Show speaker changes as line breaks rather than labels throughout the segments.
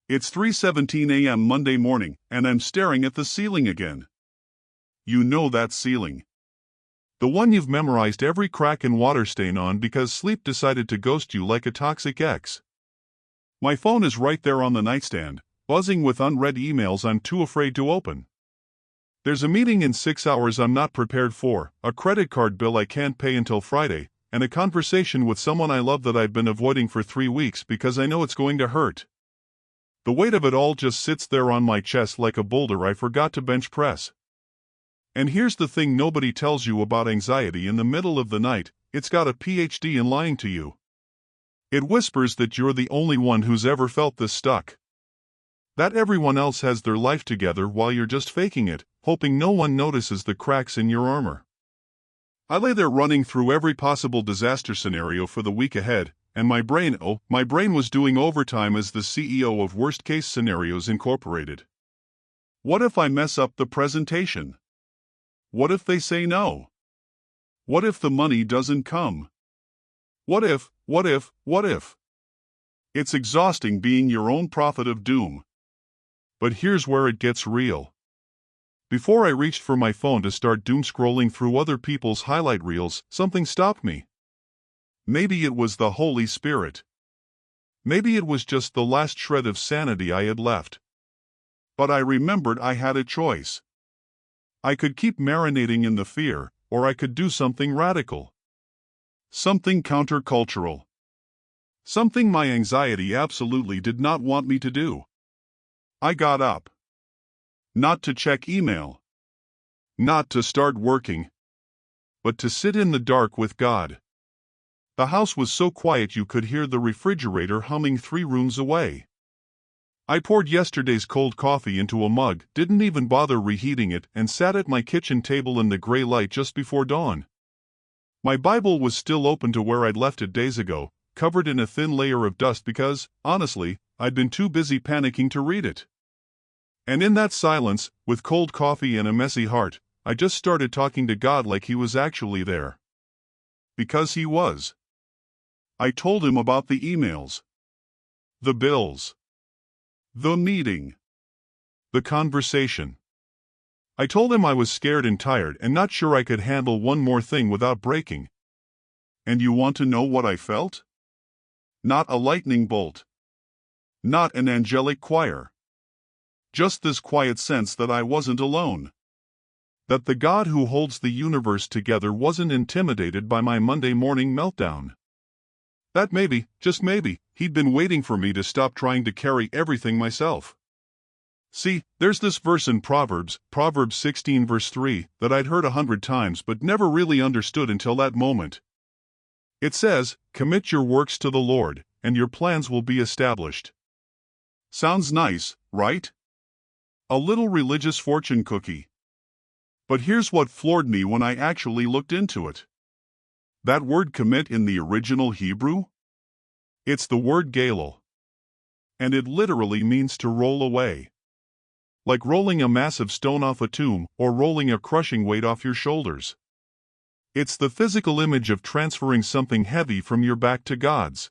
It's 3:17 a.m. Monday morning, and I'm staring at the ceiling again. You know that ceiling. The one you've memorized every crack and water stain on because sleep decided to ghost you like a toxic ex. My phone is right there on the nightstand, buzzing with unread emails I'm too afraid to open. There's a meeting in 6 hours I'm not prepared for, a credit card bill I can't pay until Friday, and a conversation with someone I love that I've been avoiding for 3 weeks because I know it's going to hurt. The weight of it all just sits there on my chest like a boulder I forgot to bench press. And here's the thing nobody tells you about anxiety in the middle of the night: it's got a PhD in lying to you. It whispers that you're the only one who's ever felt this stuck. That everyone else has their life together while you're just faking it, hoping no one notices the cracks in your armor. I lay there running through every possible disaster scenario for the week ahead, and my brain was doing overtime as the CEO of Worst Case Scenarios Incorporated. What if I mess up the presentation? What if they say no? What if the money doesn't come? What if? It's exhausting being your own prophet of doom. But here's where it gets real. Before I reached for my phone to start doom scrolling through other people's highlight reels, something stopped me. Maybe it was the Holy Spirit. Maybe it was just the last shred of sanity I had left. But I remembered I had a choice. I could keep marinating in the fear, or I could do something radical. Something countercultural. Something my anxiety absolutely did not want me to do. I got up. Not to check email. Not to start working. But to sit in the dark with God. The house was so quiet you could hear the refrigerator humming 3 rooms away. I poured yesterday's cold coffee into a mug, didn't even bother reheating it, and sat at my kitchen table in the gray light just before dawn. My Bible was still open to where I'd left it days ago, covered in a thin layer of dust because, honestly, I'd been too busy panicking to read it. And in that silence, with cold coffee and a messy heart, I just started talking to God like He was actually there. Because He was. I told Him about the emails, the bills, the meeting, the conversation. I told Him I was scared and tired and not sure I could handle one more thing without breaking. And you want to know what I felt? Not a lightning bolt. Not an angelic choir. Just this quiet sense that I wasn't alone. That the God who holds the universe together wasn't intimidated by my Monday morning meltdown. That maybe, just maybe, He'd been waiting for me to stop trying to carry everything myself. See, there's this verse in Proverbs 16 verse 3, that I'd heard 100 times but never really understood until that moment. It says, "Commit your works to the Lord, and your plans will be established." Sounds nice, right? A little religious fortune cookie. But here's what floored me when I actually looked into it. That word commit in the original Hebrew? It's the word galil. And it literally means to roll away. Like rolling a massive stone off a tomb, or rolling a crushing weight off your shoulders. It's the physical image of transferring something heavy from your back to God's.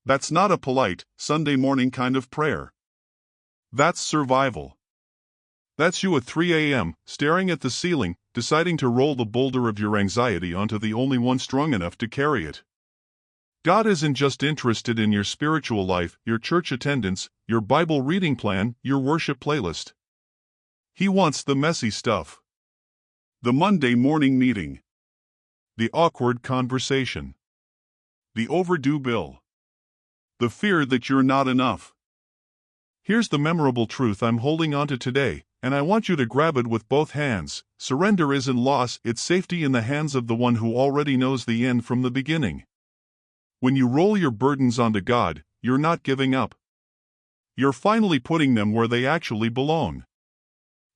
That's not a polite, Sunday morning kind of prayer. That's survival. That's you at 3 a.m., staring at the ceiling, deciding to roll the boulder of your anxiety onto the only one strong enough to carry it. God isn't just interested in your spiritual life, your church attendance, your Bible reading plan, your worship playlist. He wants the messy stuff. The Monday morning meeting. The awkward conversation. The overdue bill. The fear that you're not enough. Here's the memorable truth I'm holding onto today, and I want you to grab it with both hands. Surrender isn't loss, it's safety in the hands of the one who already knows the end from the beginning. When you roll your burdens onto God, you're not giving up. You're finally putting them where they actually belong.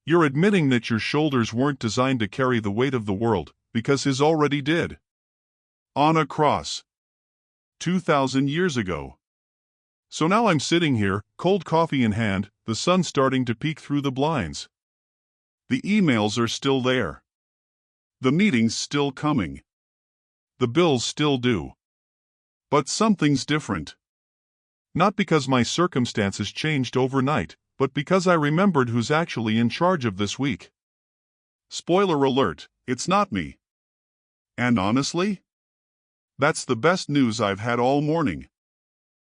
You're admitting that your shoulders weren't designed to carry the weight of the world, because His already did. On a cross. 2,000 years ago. So now I'm sitting here, cold coffee in hand, the sun starting to peek through the blinds. The emails are still there. The meeting's still coming. The bills still due. But something's different. Not because my circumstances changed overnight, but because I remembered who's actually in charge of this week. Spoiler alert, it's not me. And honestly, that's the best news I've had all morning.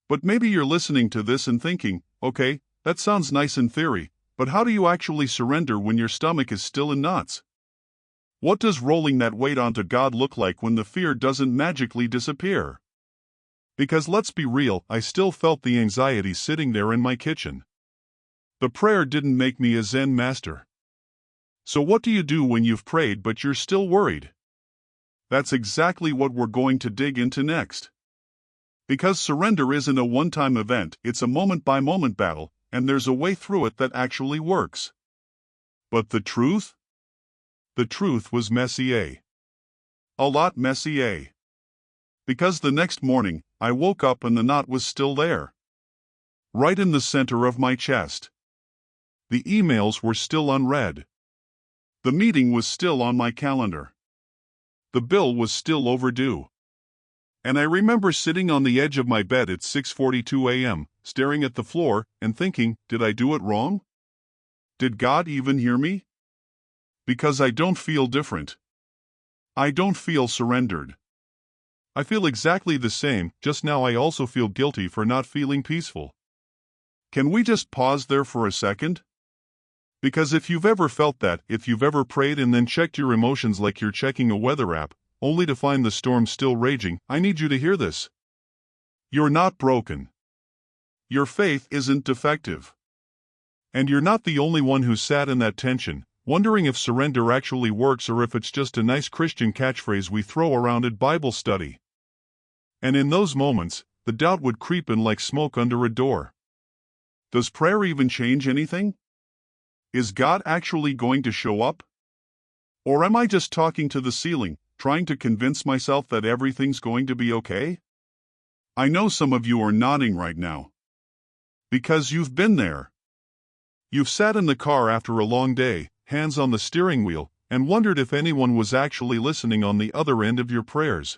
But maybe you're listening to this and thinking, okay, that sounds nice in theory, but how do you actually surrender when your stomach is still in knots? What does rolling that weight onto God look like when the fear doesn't magically disappear? Because let's be real, I still felt the anxiety sitting there in my kitchen. The prayer didn't make me a Zen master. So what do you do when you've prayed but you're still worried? That's exactly what we're going to dig into next. Because surrender isn't a one-time event, it's a moment-by-moment battle, and there's a way through it that actually works. But the truth? The truth was messy, eh? A lot messy, eh? Because the next morning, I woke up and the knot was still there. Right in the center of my chest. The emails were still unread. The meeting was still on my calendar. The bill was still overdue. And I remember sitting on the edge of my bed at 6:42 a.m., staring at the floor and thinking, did I do it wrong? Did God even hear me? Because I don't feel different. I don't feel surrendered. I feel exactly the same, just now I also feel guilty for not feeling peaceful. Can we just pause there for a second? Because if you've ever felt that, if you've ever prayed and then checked your emotions like you're checking a weather app, only to find the storm still raging, I need you to hear this. You're not broken. Your faith isn't defective. And you're not the only one who sat in that tension, wondering if surrender actually works or if it's just a nice Christian catchphrase we throw around at Bible study. And in those moments, the doubt would creep in like smoke under a door. Does prayer even change anything? Is God actually going to show up? Or am I just talking to the ceiling, trying to convince myself that everything's going to be okay? I know some of you are nodding right now. Because you've been there. You've sat in the car after a long day, hands on the steering wheel, and wondered if anyone was actually listening on the other end of your prayers.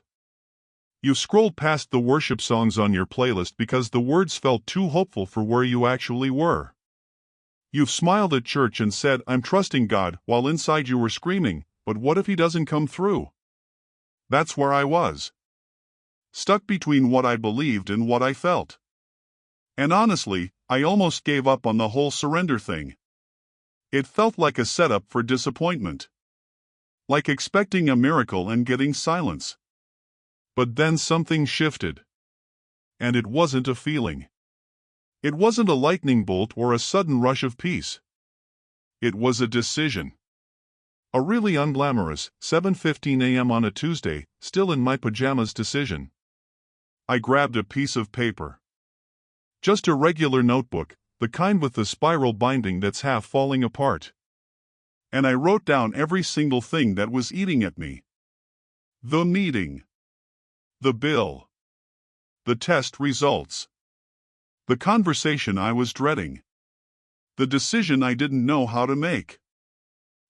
You've scrolled past the worship songs on your playlist because the words felt too hopeful for where you actually were. You've smiled at church and said, I'm trusting God, while inside you were screaming, but what if He doesn't come through? That's where I was. Stuck between what I believed and what I felt. And honestly, I almost gave up on the whole surrender thing. It felt like a setup for disappointment. Like expecting a miracle and getting silence. But then something shifted. And it wasn't a feeling. It wasn't a lightning bolt or a sudden rush of peace. It was a decision. A really unglamorous, 7:15 a.m. on a Tuesday, still in my pajamas decision. I grabbed a piece of paper. Just a regular notebook, the kind with the spiral binding that's half falling apart. And I wrote down every single thing that was eating at me. The meeting. The bill. The test results. The conversation I was dreading. The decision I didn't know how to make.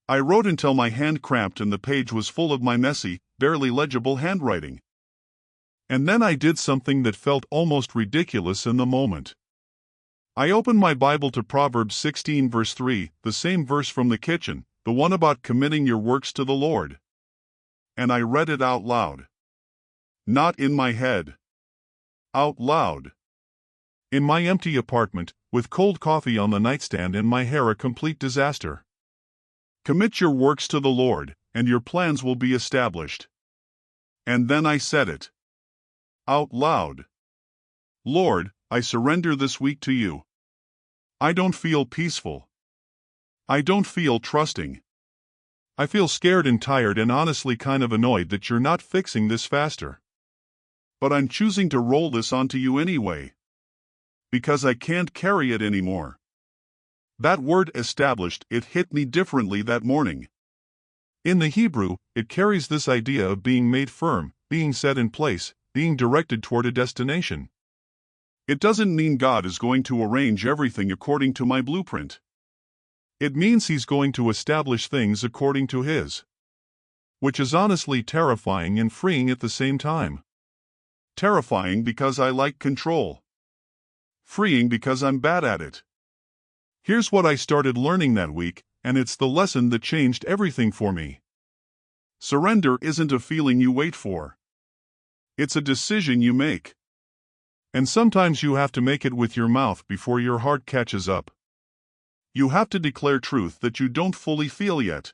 I wrote until my hand cramped and the page was full of my messy, barely legible handwriting. And then I did something that felt almost ridiculous in the moment. I opened my Bible to Proverbs 16 verse 3, the same verse from the kitchen, the one about committing your works to the Lord. And I read it out loud. Not in my head. Out loud. In my empty apartment, with cold coffee on the nightstand and my hair a complete disaster. Commit your works to the Lord, and your plans will be established. And then I said it. Out loud. Lord, I surrender this week to you. I don't feel peaceful. I don't feel trusting. I feel scared and tired and honestly kind of annoyed that you're not fixing this faster. But I'm choosing to roll this onto you anyway. Because I can't carry it anymore. That word established, it hit me differently that morning. In the Hebrew, it carries this idea of being made firm, being set in place, being directed toward a destination. It doesn't mean God is going to arrange everything according to my blueprint. It means He's going to establish things according to His. Which is honestly terrifying and freeing at the same time. Terrifying because I like control. Freeing because I'm bad at it. Here's what I started learning that week, and it's the lesson that changed everything for me. Surrender isn't a feeling you wait for. It's a decision you make. And sometimes you have to make it with your mouth before your heart catches up. You have to declare truth that you don't fully feel yet.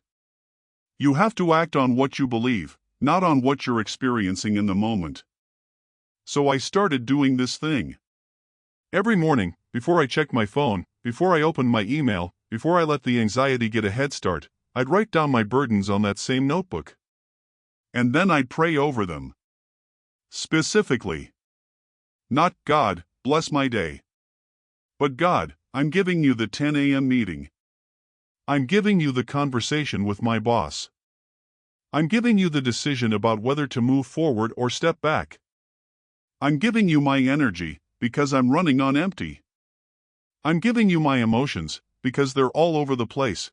You have to act on what you believe, not on what you're experiencing in the moment. So I started doing this thing. Every morning, before I checked my phone, before I opened my email, before I let the anxiety get a head start, I'd write down my burdens on that same notebook. And then I'd pray over them. Specifically. Not God, bless my day. But God, I'm giving you the 10 a.m. meeting. I'm giving you the conversation with my boss. I'm giving you the decision about whether to move forward or step back. I'm giving you my energy, because I'm running on empty. I'm giving you my emotions, because they're all over the place.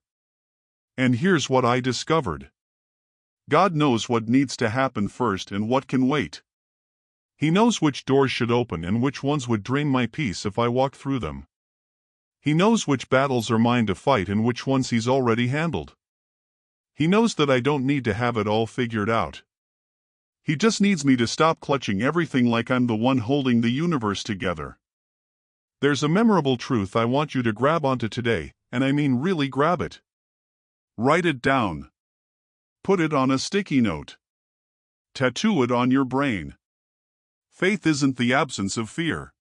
And here's what I discovered. God knows what needs to happen first and what can wait. He knows which doors should open and which ones would drain my peace if I walk through them. He knows which battles are mine to fight and which ones He's already handled. He knows that I don't need to have it all figured out. He just needs me to stop clutching everything like I'm the one holding the universe together. There's a memorable truth I want you to grab onto today, and I mean really grab it. Write it down. Put it on a sticky note. Tattoo it on your brain. Faith isn't the absence of fear.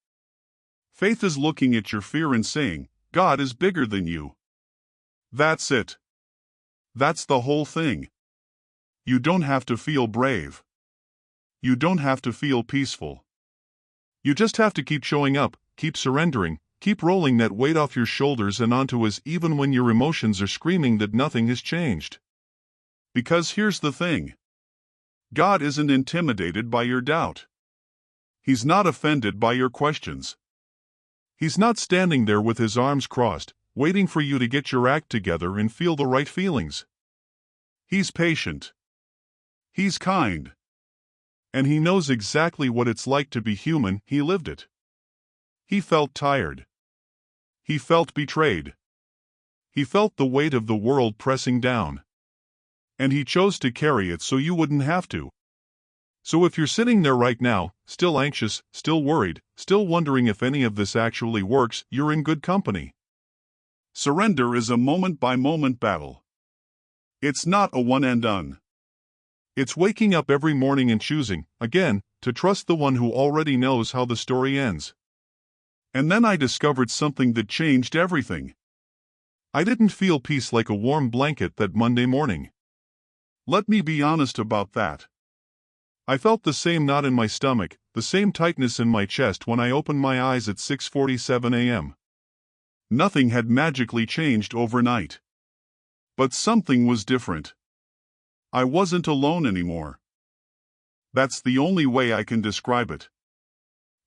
Faith is looking at your fear and saying, God is bigger than you. That's it. That's the whole thing. You don't have to feel brave. You don't have to feel peaceful. You just have to keep showing up, keep surrendering, keep rolling that weight off your shoulders and onto us even when your emotions are screaming that nothing has changed. Because here's the thing. God isn't intimidated by your doubt. He's not offended by your questions. He's not standing there with his arms crossed, waiting for you to get your act together and feel the right feelings. He's patient. He's kind. And he knows exactly what it's like to be human. He lived it. He felt tired. He felt betrayed. He felt the weight of the world pressing down. And he chose to carry it so you wouldn't have to. So if you're sitting there right now, still anxious, still worried, still wondering if any of this actually works, you're in good company. Surrender is a moment-by-moment battle. It's not a one and done. It's waking up every morning and choosing, again, to trust the one who already knows how the story ends. And then I discovered something that changed everything. I didn't feel peace like a warm blanket that Monday morning. Let me be honest about that. I felt the same knot in my stomach, the same tightness in my chest when I opened my eyes at 6:47 a.m. Nothing had magically changed overnight. But something was different. I wasn't alone anymore. That's the only way I can describe it.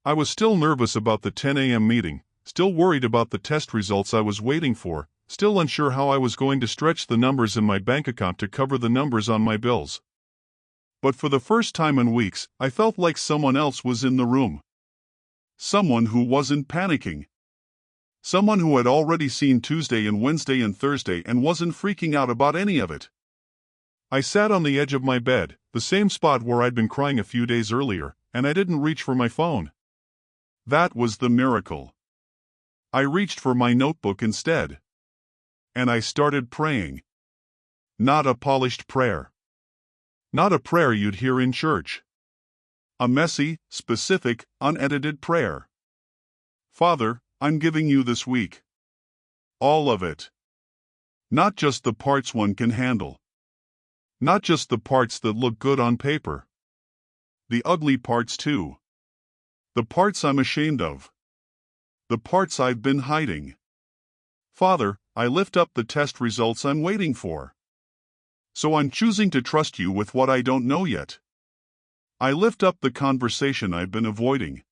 I was still nervous about the 10 a.m. meeting, still worried about the test results I was waiting for, still unsure how I was going to stretch the numbers in my bank account to cover the numbers on my bills. But for the first time in weeks, I felt like someone else was in the room. Someone who wasn't panicking. Someone who had already seen Tuesday and Wednesday and Thursday and wasn't freaking out about any of it. I sat on the edge of my bed, the same spot where I'd been crying a few days earlier, and I didn't reach for my phone. That was the miracle. I reached for my notebook instead. And I started praying. Not a polished prayer. Not a prayer you'd hear in church. A messy, specific, unedited prayer. Father, I'm giving you this week. All of it. Not just the parts one can handle. Not just the parts that look good on paper. The ugly parts too. The parts I'm ashamed of. The parts I've been hiding. Father, I lift up the test results I'm waiting for. So I'm choosing to trust you with what I don't know yet. I lift up the conversation I've been avoiding.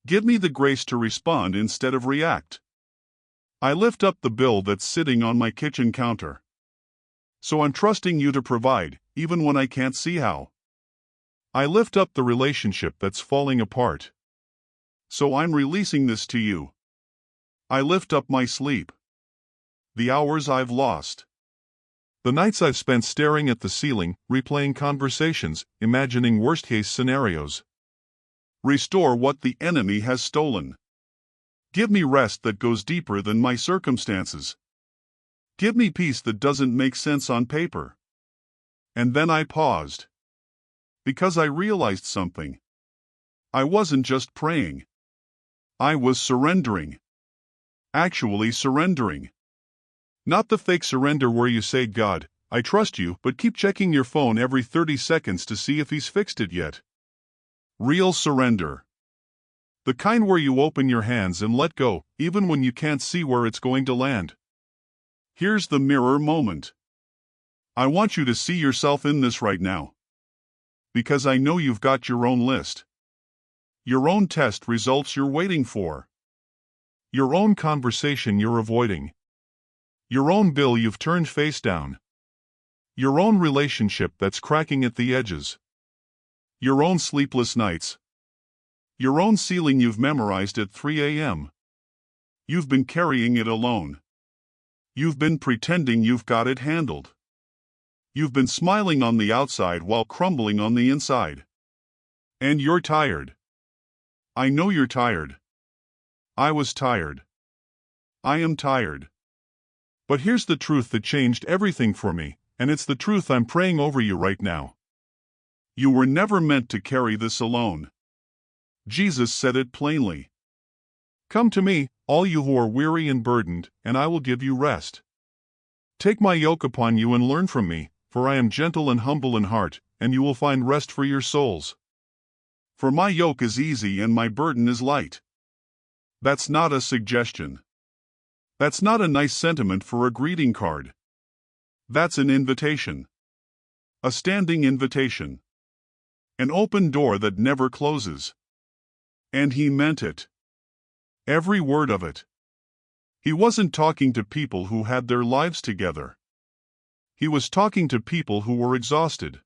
Give me the grace to respond instead of react. I lift up the bill that's sitting on my kitchen counter. So I'm trusting you to provide, even when I can't see how. I lift up the relationship that's falling apart. So I'm releasing this to you. I lift up my sleep. The hours I've lost. The nights I've spent staring at the ceiling, replaying conversations, imagining worst-case scenarios. Restore what the enemy has stolen. Give me rest that goes deeper than my circumstances. Give me peace that doesn't make sense on paper. And then I paused. Because I realized something. I wasn't just praying. I was surrendering. Actually surrendering. Not the fake surrender where you say, God, I trust you, but keep checking your phone every 30 seconds to see if he's fixed it yet. Real surrender. The kind where you open your hands and let go, even when you can't see where it's going to land. Here's the mirror moment. I want you to see yourself in this right now. Because I know you've got your own list. Your own test results you're waiting for. Your own conversation you're avoiding. Your own bill you've turned face down. Your own relationship that's cracking at the edges. Your own sleepless nights. Your own ceiling you've memorized at 3 a.m. You've been carrying it alone. You've been pretending you've got it handled. You've been smiling on the outside while crumbling on the inside. And you're tired. I know you're tired. I was tired. I am tired. But here's the truth that changed everything for me, and it's the truth I'm praying over you right now. You were never meant to carry this alone. Jesus said it plainly. Come to me, all you who are weary and burdened, and I will give you rest. Take my yoke upon you and learn from me, for I am gentle and humble in heart, and you will find rest for your souls. For my yoke is easy and my burden is light. That's not a suggestion. That's not a nice sentiment for a greeting card. That's an invitation. A standing invitation. An open door that never closes. And he meant it. Every word of it. He wasn't talking to people who had their lives together. He was talking to people who were exhausted.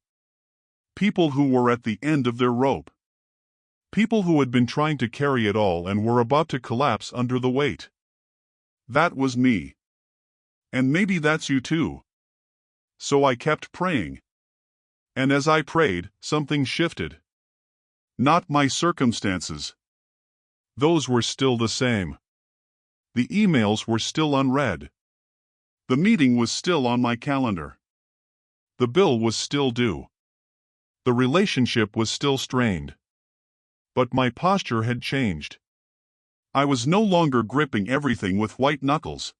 People who were at the end of their rope. People who had been trying to carry it all and were about to collapse under the weight. That was me. And maybe that's you too. So I kept praying. And as I prayed, something shifted. Not my circumstances. Those were still the same. The emails were still unread. The meeting was still on my calendar. The bill was still due. The relationship was still strained. But my posture had changed. I was no longer gripping everything with white knuckles.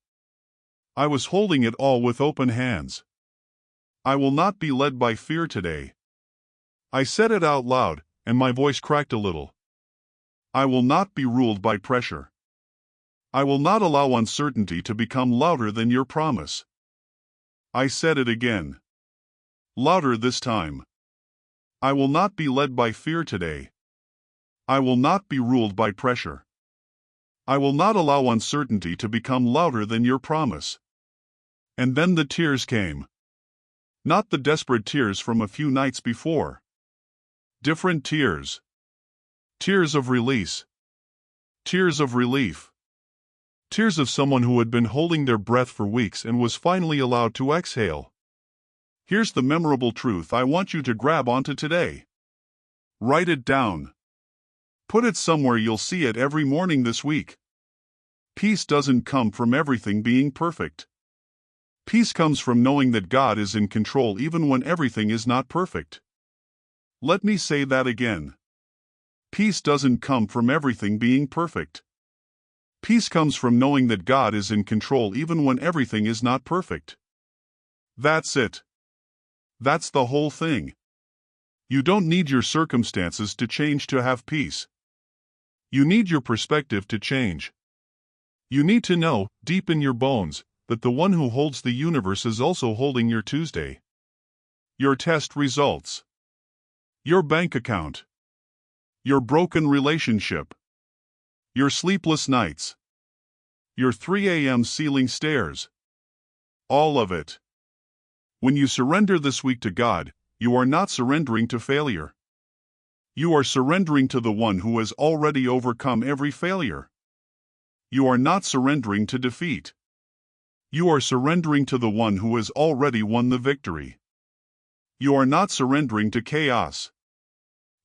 I was holding it all with open hands. I will not be led by fear today. I said it out loud, and my voice cracked a little. I will not be ruled by pressure. I will not allow uncertainty to become louder than your promise. I said it again. Louder this time. I will not be led by fear today. I will not be ruled by pressure. I will not allow uncertainty to become louder than your promise. And then the tears came. Not the desperate tears from a few nights before. Different tears. Tears of release. Tears of relief. Tears of someone who had been holding their breath for weeks and was finally allowed to exhale. Here's the memorable truth I want you to grab onto today. Write it down. Put it somewhere you'll see it every morning this week. Peace doesn't come from everything being perfect. Peace comes from knowing that God is in control even when everything is not perfect. Let me say that again. Peace doesn't come from everything being perfect. Peace comes from knowing that God is in control even when everything is not perfect. That's it. That's the whole thing. You don't need your circumstances to change to have peace. You need your perspective to change. You need to know, deep in your bones, that the one who holds the universe is also holding your Tuesday. Your test results. Your bank account. Your broken relationship. Your sleepless nights. Your 3 a.m. ceiling stares. All of it. When you surrender this week to God, you are not surrendering to failure. You are surrendering to the one who has already overcome every failure. You are not surrendering to defeat. You are surrendering to the one who has already won the victory. You are not surrendering to chaos.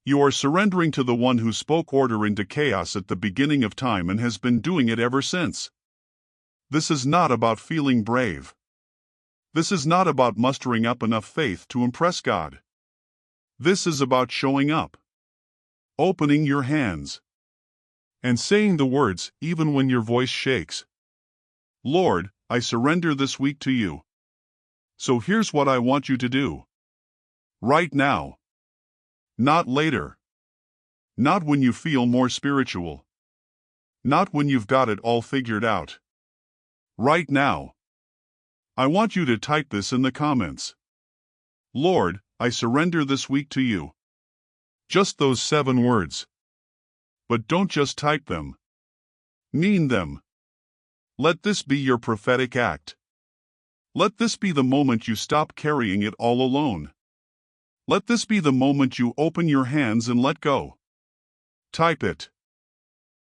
You are surrendering to the one who spoke order into chaos at the beginning of time and has been doing it ever since. This is not about feeling brave. This is not about mustering up enough faith to impress God. This is about showing up, opening your hands, and saying the words even when your voice shakes. Lord, I surrender this week to you. So here's what I want you to do. Right now. Not later. Not when you feel more spiritual. Not when you've got it all figured out. Right now. I want you to type this in the comments. Lord, I surrender this week to you. Just those 7 words. But don't just type them. Mean them. Let this be your prophetic act. Let this be the moment you stop carrying it all alone. Let this be the moment you open your hands and let go. Type it.